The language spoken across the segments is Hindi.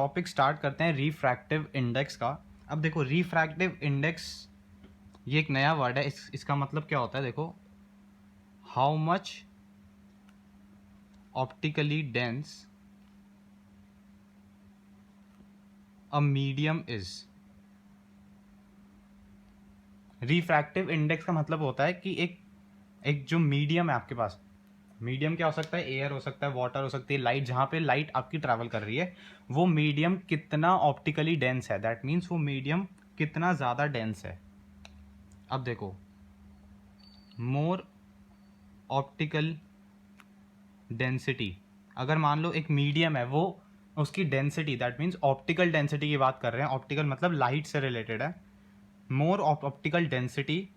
टॉपिक स्टार्ट करते हैं रिफ्रैक्टिव इंडेक्स का। अब देखो रिफ्रैक्टिव इंडेक्स ये एक नया वर्ड है, इसका मतलब क्या होता है देखो, how much optically dense a medium is. Refractive index का मतलब होता है कि एक जो मीडियम है आपके पास, मीडियम क्या हो सकता है, एयर हो सकता है, वाटर हो सकती है, लाइट, जहाँ पे लाइट आपकी ट्रैवल कर रही है वो मीडियम कितना ऑप्टिकली डेंस है, दैट मीन्स वो मीडियम कितना ज़्यादा डेंस है। अब देखो, मोर ऑप्टिकल डेंसिटी, अगर मान लो एक मीडियम है, वो उसकी density, that means optical density की बात कर रहे हैं, ऑप्टिकल मतलब लाइट से रिलेटेड है। मोर ऑप्टिकल डेंसिटी,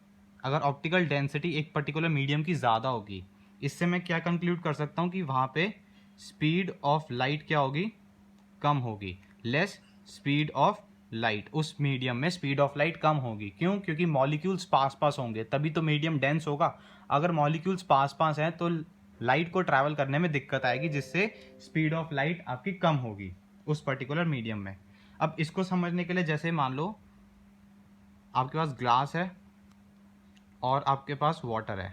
अगर ऑप्टिकल डेंसिटी एक पर्टिकुलर मीडियम की ज़्यादा होगी, इससे मैं क्या कंक्लूड कर सकता हूँ कि वहाँ पे स्पीड ऑफ लाइट क्या होगी, कम होगी। लेस स्पीड ऑफ लाइट, उस मीडियम में स्पीड ऑफ लाइट कम होगी। क्यों? क्योंकि मॉलिक्यूल्स पास पास होंगे तभी तो मीडियम डेंस होगा। अगर मॉलिक्यूल्स पास पास हैं तो लाइट को ट्रैवल करने में दिक्कत आएगी, जिससे स्पीड ऑफ लाइट आपकी कम होगी उस पर्टिकुलर मीडियम में। अब इसको समझने के लिए जैसे मान लो आपके पास ग्लास है और आपके पास वाटर है,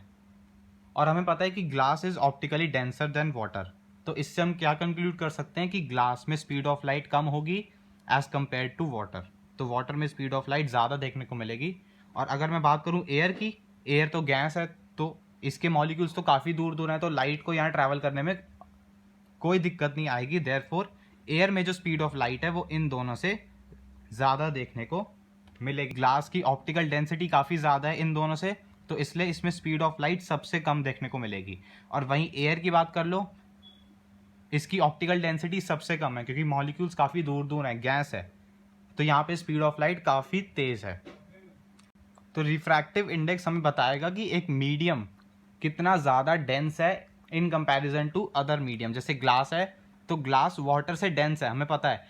और हमें पता है कि glass is optically denser then water, तो इससे हम क्या कंक्लूड कर सकते हैं कि ग्लास में स्पीड ऑफ लाइट कम होगी एज कंपेयर टू वाटर, तो वाटर में स्पीड ऑफ लाइट ज़्यादा देखने को मिलेगी। और अगर मैं बात करूँ एयर की, एयर तो गैस है, तो इसके मॉलिक्यूल्स तो काफ़ी दूर दूर हैं, तो लाइट को यहाँ ट्रैवल करने में कोई दिक्कत नहीं आएगी। देयरफॉर एयर में जो स्पीड ऑफ लाइट है वो इन दोनों से ज़्यादा देखने को मिलेगी। ग्लास की ऑप्टिकल डेंसिटी काफ़ी ज़्यादा है इन दोनों से, तो इसलिए इसमें स्पीड ऑफ लाइट सबसे कम देखने को मिलेगी। और वहीं एयर की बात कर लो, इसकी ऑप्टिकल डेंसिटी सबसे कम है क्योंकि मॉलिक्यूल्स काफ़ी दूर दूर हैं, गैस है, तो यहाँ पे स्पीड ऑफ लाइट काफ़ी तेज़ है। तो रिफ्रैक्टिव इंडेक्स हमें बताएगा कि एक मीडियम कितना ज़्यादा डेंस है in comparison to other medium. जैसे ग्लास है तो ग्लास वाटर से डेंस है, हमें पता है,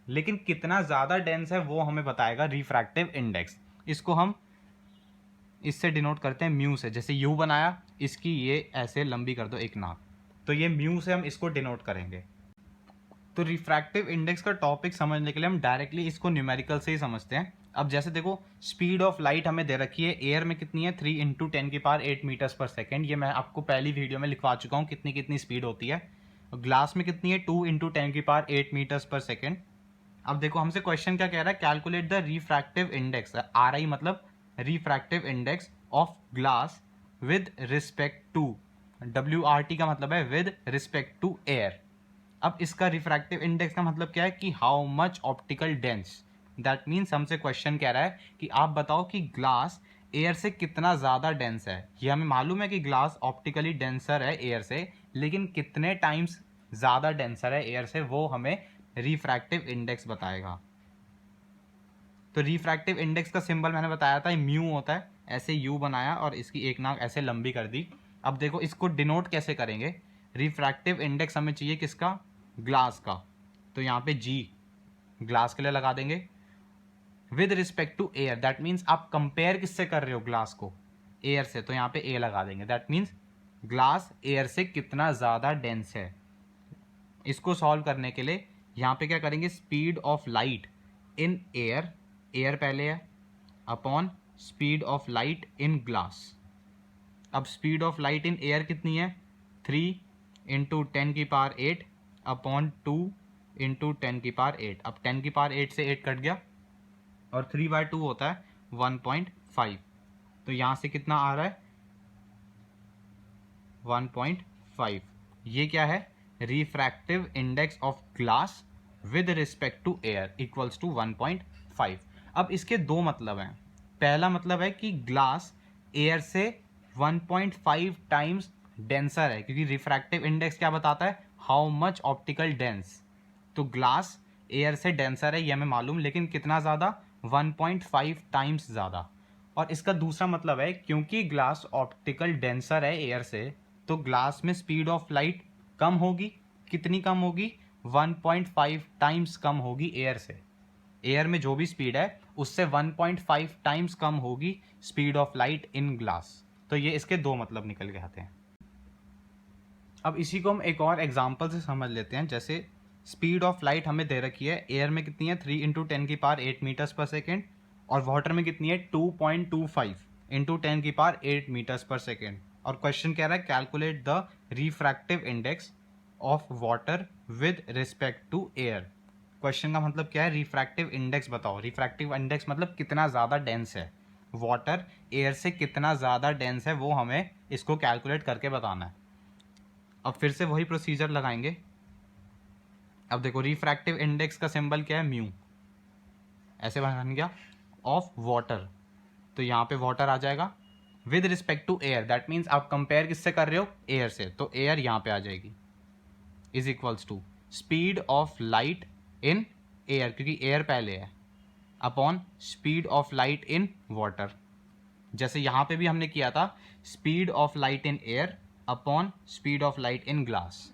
लेकिन कितना ज़्यादा डेंस है वो हमें बताएगा रिफ्रैक्टिव इंडेक्स। इसको हम इससे डिनोट करते हैं म्यू से। जैसे यू बनाया, इसकी ये ऐसे लंबी कर दो एक नाक, तो ये म्यू से हम इसको डिनोट करेंगे। तो रिफ्रैक्टिव इंडेक्स का टॉपिक समझने के लिए हम डायरेक्टली इसको न्यूमेरिकल से ही समझते हैं। अब जैसे देखो, स्पीड ऑफ लाइट हमें दे रखी है, एयर में कितनी है, 3 × 10⁸ मीटर्स पर सेकेंड। ये मैं आपको पहली वीडियो में लिखवा चुका हूँ कितनी कितनी स्पीड होती है। ग्लास में कितनी है, 2 × 10⁸ मीटर्स पर सेकेंड। अब देखो हमसे क्वेश्चन क्या कह रहा है, calculate the refractive index, R I मतलब refractive index of glass with respect to, WRT का मतलब है विद रिस्पेक्ट टू एयर। अब इसका रिफ्रैक्टिव इंडेक्स का मतलब क्या है कि how much optical dense, that means हमसे क्वेश्चन कह रहा है कि आप बताओ कि ग्लास एयर से कितना ज़्यादा डेंस है। ये हमें मालूम है कि ग्लास ऑप्टिकली डेंसर है एयर से, लेकिन कितने टाइम्स ज़्यादा डेंसर है एयर से, वो हमें रिफ्रैक्टिव इंडेक्स बताएगा। तो रिफ्रैक्टिव इंडेक्स का सिंबल मैंने बताया था म्यू होता है, ऐसे यू बनाया और इसकी एक नाक ऐसे लंबी कर दी। अब देखो इसको डिनोट कैसे करेंगे, रिफ्रैक्टिव इंडेक्स हमें चाहिए किसका, ग्लास का, तो यहाँ पे जी ग्लास के लिए लगा देंगे। With respect to air, that means आप कंपेयर किससे कर रहे हो ग्लास को, एयर से, तो यहाँ पे ए लगा देंगे। दैट मीन्स ग्लास एयर से कितना ज़्यादा डेंस है। इसको सॉल्व करने के लिए यहाँ पे क्या करेंगे, speed of light in air, air पहले है, upon speed of light in glass. अब speed of light in air कितनी है, 3 × 10⁸ अपॉन 2 × 10⁸। अब 10⁸ से 8 कट गया और 3/2 होता है 1.5, तो यहाँ से कितना आ रहा है 1.5। ये क्या है, refractive index of glass with respect to air equals to 1.5। अब इसके दो मतलब हैं। पहला मतलब है कि ग्लास एयर से 1.5 टाइम्स डेंसर है, क्योंकि रिफ्रैक्टिव इंडेक्स क्या बताता है, हाउ मच ऑप्टिकल डेंस, तो ग्लास एयर से डेंसर है ये हमें मालूम, लेकिन कितना ज़्यादा, 1.5 टाइम्स ज़्यादा। और इसका दूसरा मतलब है क्योंकि ग्लास ऑप्टिकल डेंसर है एयर से, तो ग्लास में स्पीड ऑफ लाइट कम होगी। कितनी कम होगी, 1.5 टाइम्स कम होगी एयर से। एयर में जो भी स्पीड है उससे 1.5 टाइम्स कम होगी speed of light in glass. तो ये इसके दो मतलब निकल के आते हैं। अब इसी को हम एक और एग्जांपल से समझ लेते हैं। जैसे स्पीड ऑफ लाइट हमें दे रखी है, एयर में कितनी है 3 × 10⁸ मीटर्स पर सेकेंड, और वाटर में कितनी है 2.25 × 10⁸ मीटर्स पर सेकेंड। और क्वेश्चन कह रहा है calculate the refractive index of water with respect to air. Question का मतलब क्या है, रिफ्रैक्टिव इंडेक्स बताओ। रिफ्रैक्टिव इंडेक्स मतलब कितना ज़्यादा डेंस है वाटर, एयर से कितना ज़्यादा डेंस है, वो हमें इसको कैलकुलेट करके बताना है। अब फिर से वही प्रोसीजर लगाएंगे। अब देखो रिफ्रैक्टिव इंडेक्स का सिंबल क्या है, म्यू, ऐसे बन गया, ऑफ वाटर, तो यहाँ पे वाटर आ जाएगा with respect to air, that means आप कंपेयर किससे कर रहे हो, एयर से, तो एयर यहाँ पे आ जाएगी, is equals to speed of light in air, क्योंकि एयर पहले है, upon speed of light in water. जैसे यहाँ पे भी हमने किया था, speed of light in air upon speed of light in glass.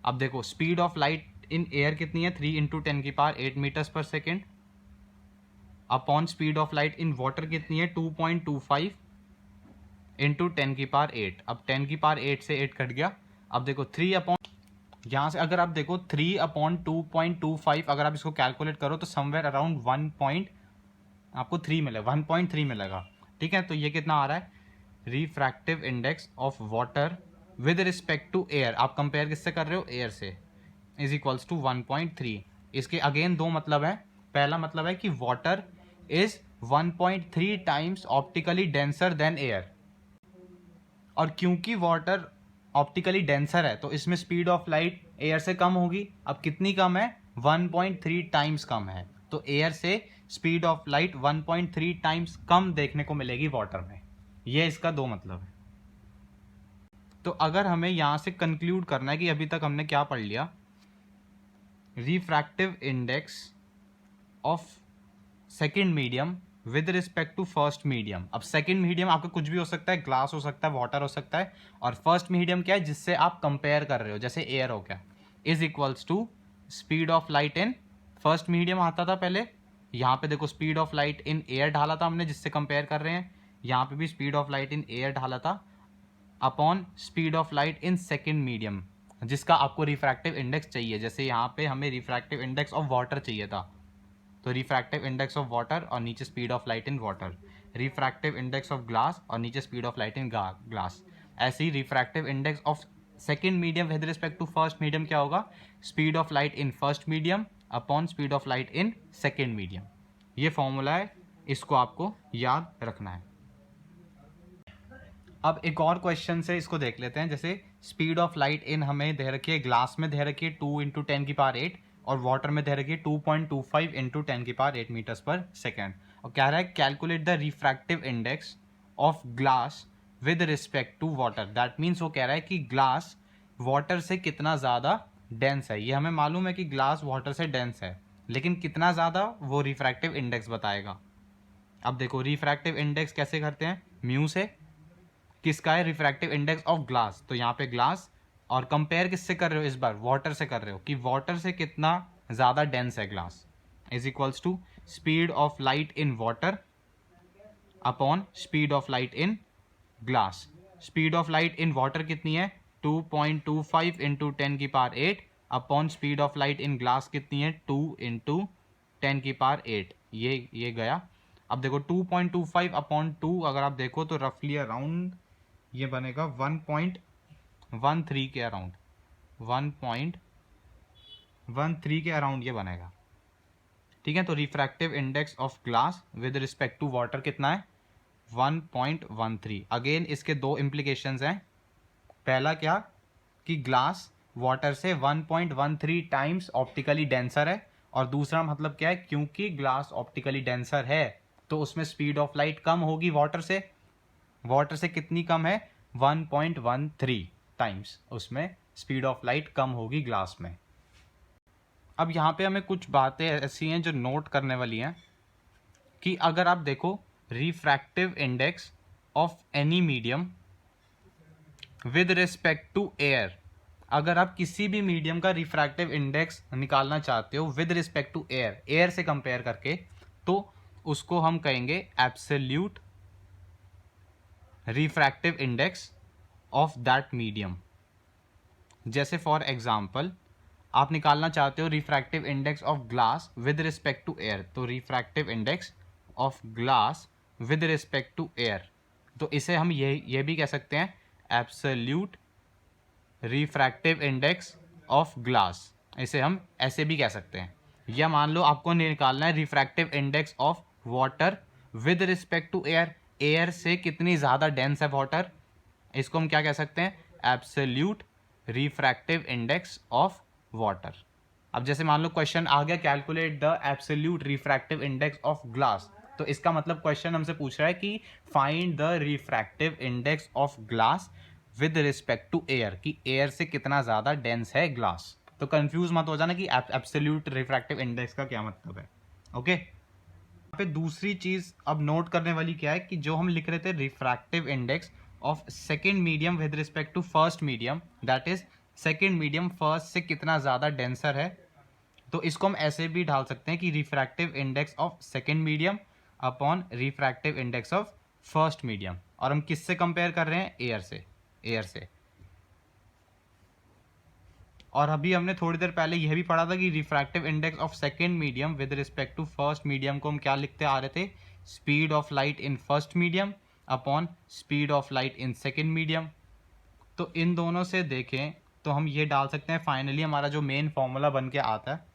अब देखो speed of light in air कितनी है 3 × 10⁸ metres per second, upon speed of light in water कितनी है 2.25 × 10⁸। अब 10⁸ से 8 कट गया। अब देखो 3 अपॉन, यहाँ से अगर आप देखो 3/2.25, अगर आप इसको कैलकुलेट करो तो समवेयर अराउंड 1.3 मिलेगा, 1.3 मिलेगा। ठीक है, तो ये कितना आ रहा है, refractive index of water with respect to air, आप कंपेयर किससे कर रहे हो, एयर से, इज इक्वल्स टू 1.3। इसके अगेन दो मतलब है। पहला मतलब है कि water is 1.3 times optically denser then air, और क्योंकि वाटर ऑप्टिकली डेंसर है तो इसमें स्पीड ऑफ लाइट एयर से कम होगी। अब कितनी कम है, 1.3 टाइम्स कम है, तो एयर से स्पीड ऑफ लाइट 1.3 टाइम्स कम देखने को मिलेगी वाटर में। ये इसका दो मतलब है। तो अगर हमें यहाँ से कंक्लूड करना है कि अभी तक हमने क्या पढ़ लिया, refractive index of second medium with respect to first medium. अब सेकेंड मीडियम आपका कुछ भी हो सकता है, ग्लास हो सकता है, वाटर हो सकता है, और फर्स्ट मीडियम क्या है, जिससे आप कंपेयर कर रहे हो, जैसे एयर हो गया, is equals to speed of light in first medium आता था पहले, यहाँ पे देखो speed of light in air ढाला था हमने जिससे कंपेयर कर रहे हैं, यहाँ पे भी speed of light in air ढाला था, upon speed of light in second medium जिसका आपको रिफ्रैक्टिव इंडेक्स चाहिए। जैसे यहाँ पे हमें रिफ्रैक्टिव इंडेक्स ऑफ वाटर चाहिए था, तो रिफ्रैक्टिव इंडेक्स ऑफ वाटर और नीचे speed of light in water, refractive index of glass और नीचे speed of light in glass. ऐसे ही refractive index of second medium with respect to first medium क्या होगा, speed of light in first medium upon speed of light in second medium. ये फॉर्मूला है, इसको आपको याद रखना है। अब एक और क्वेश्चन से इसको देख लेते हैं। जैसे स्पीड ऑफ लाइट इन हमें दे रखी है, ग्लास में दे रखी है 2 × 10⁸, और वाटर में दे रखी है 2.25 × 10⁸ मीटर्स पर सेकेंड। और कह रहा है calculate the refractive index of glass with respect to water. That means वो कह रहा है कि ग्लास वाटर से कितना ज़्यादा डेंस है। ये हमें मालूम है कि ग्लास वाटर से डेंस है, लेकिन कितना ज़्यादा वो रिफ्रैक्टिव इंडेक्स बताएगा। अब देखो रिफ्रैक्टिव इंडेक्स कैसे करते हैं, म्यू से, किसका है, रिफ्रैक्टिव इंडेक्स ऑफ ग्लास, तो यहाँ पे ग्लास, और कंपेयर किससे कर रहे हो, इस बार वाटर से कर रहे हो कि वाटर से कितना ज़्यादा डेंस है glass, is equals to speed of light in water upon speed of light in glass. Speed of light in water कितनी है 2.25 × 10⁸ upon speed of light in glass कितनी है 2 × 10⁸। ये गया। अब देखो 2.25 अपॉन 2 अगर आप देखो तो रफली अराउंड ये बनेगा 1.13 के अराउंड, 1.13 के अराउंड ये बनेगा। ठीक है, तो refractive index of glass with respect to water कितना है 1.13। अगेन इसके दो इम्प्लीकेशंस हैं। पहला क्या कि ग्लास वाटर से 1.13 टाइम्स ऑप्टिकली डेंसर है, और दूसरा मतलब क्या है, क्योंकि ग्लास ऑप्टिकली डेंसर है तो उसमें स्पीड ऑफ लाइट कम होगी वाटर से। वाटर से कितनी कम है 1.13 टाइम्स उसमें स्पीड ऑफ लाइट कम होगी ग्लास में। अब यहाँ पे हमें कुछ बातें ऐसी हैं जो नोट करने वाली हैं कि अगर आप देखो refractive index of any medium with respect to air, अगर आप किसी भी मीडियम का रिफ्रैक्टिव इंडेक्स निकालना चाहते हो with respect to air, air से कंपेयर करके, तो उसको हम कहेंगे absolute refractive index of that medium. जैसे फॉर एग्जांपल आप निकालना चाहते हो refractive index of glass with respect to air, तो refractive index of glass with respect to air, तो इसे हम ये भी कह सकते हैं absolute refractive index of glass, इसे हम ऐसे भी कह सकते हैं। या मान लो आपको निकालना है refractive index of water with respect to air, air से कितनी ज़्यादा डेंस है वाटर, इसको हम क्या कह सकते हैं absolute refractive index of water. अब जैसे मान लो क्वेश्चन आ गया calculate the absolute refractive index of glass, तो इसका मतलब क्वेश्चन हमसे पूछ रहा है कि find the refractive index of glass with respect to air, कि एयर से कितना ज़्यादा डेंस है ग्लास। तो कंफ्यूज मत हो जाना कि एब्सोल्यूट रिफ्रैक्टिव इंडेक्स का क्या मतलब है। ओके, यहाँ पे दूसरी चीज़ अब नोट करने वाली क्या है कि जो हम लिख रहे थे refractive index of second medium with respect to first medium, that is second medium first से कितना ज़्यादा डेंसर है, तो इसको हम ऐसे भी ढाल सकते हैं कि refractive index of second medium upon refractive index of first medium, और हम किससे कंपेयर कर रहे हैं एयर से, एयर से। और अभी हमने थोड़ी देर पहले यह भी पढ़ा था कि refractive index of second medium with respect to first medium को हम क्या लिखते आ रहे थे, speed of light in first medium upon speed of light in second medium. तो इन दोनों से देखें तो हम ये डाल सकते हैं, फाइनली हमारा जो मेन फॉर्मूला बन के आता है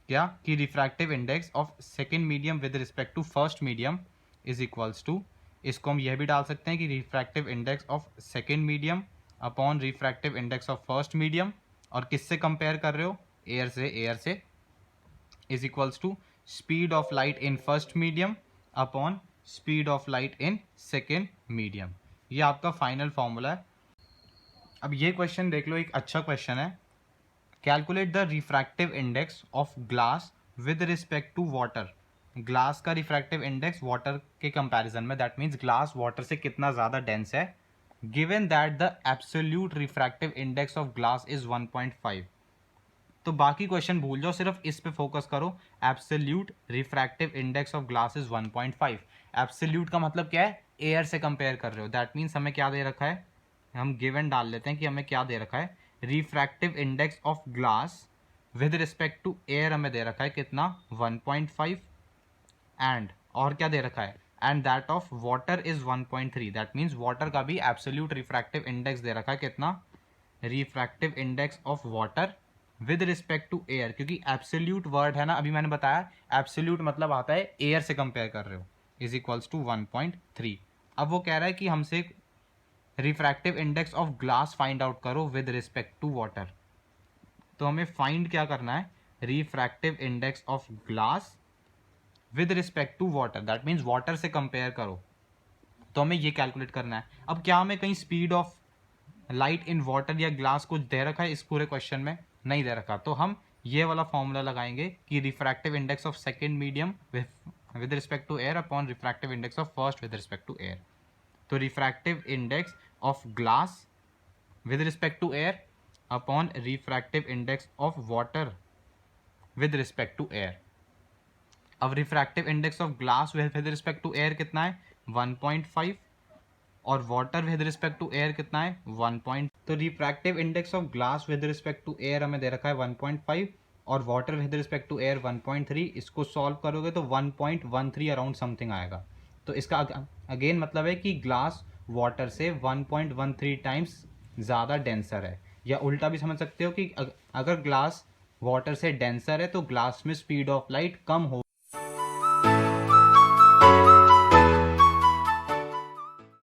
क्या, कि refractive index of second medium with respect to first medium is equals to, इसको हम यह भी डाल सकते हैं कि refractive index of second medium upon refractive index of first medium, और किससे कंपेयर कर रहे हो एयर से, एयर से, is equals to speed of light in first medium upon speed of light in second medium. ये आपका फाइनल फॉर्मूला है। अब ये क्वेश्चन देख लो, एक अच्छा क्वेश्चन है, calculate the refractive index of glass with respect to water, glass का रिफ्रैक्टिव इंडेक्स वाटर के कंपैरिजन में, दैट मीन्स ग्लास वाटर से कितना ज़्यादा डेंस है, given that the absolute refractive index of glass is 1.5। तो बाकी क्वेश्चन भूल जाओ, सिर्फ इस पे फोकस करो, absolute refractive index of glass is 1.5। Absolute का मतलब क्या है, एयर से कंपेयर कर रहे हो, दैट मीन्स हमें क्या दे रखा है, हम गिवन डाल लेते हैं कि हमें क्या दे रखा है, refractive index of glass with respect to air हमें दे रखा है कितना 1.5, एंड और क्या दे रखा है, and that of water is 1.3, that means water का भी एब्सोल्यूट रिफ्रैक्टिव इंडेक्स दे रखा है कितना, refractive index of water with respect to air, क्योंकि एब्सोल्यूट वर्ड है ना, अभी मैंने बताया एब्सोल्यूट मतलब आता है एयर से कंपेयर कर रहे हो, इज इक्वल्स टू 1.3। अब वो कह रहा है कि हमसे refractive index of glass find out करो विद रिस्पेक्ट टू वाटर, तो हमें फाइंड क्या करना है, refractive index of glass with respect to water, that means water से कंपेयर करो, तो हमें ये कैलकुलेट करना है। अब क्या हमें कहीं speed of light in water या ग्लास कुछ दे रखा है इस पूरे क्वेश्चन में, नहीं दे रखा, तो हम ये वाला फॉर्मूला लगाएंगे कि refractive index of second medium with respect to air upon refractive index of first with respect to air. तो refractive index of glass with respect to air upon refractive index of water with respect to air. अब refractive index of glass with respect to air कितना है 1.5, और water with respect to air कितना है 1. तो refractive index of glass with respect to air हमें दे रखा है 1.5 और water with respect to air 1.3, इसको सॉल्व करोगे तो 1.13 अराउंड समथिंग आएगा। तो इसका अगेन मतलब है कि ग्लास वाटर से 1.13 टाइम्स ज़्यादा डेंसर है, या उल्टा भी समझ सकते हो कि अगर ग्लास वाटर से डेंसर है तो ग्लास में स्पीड ऑफ लाइट कम हो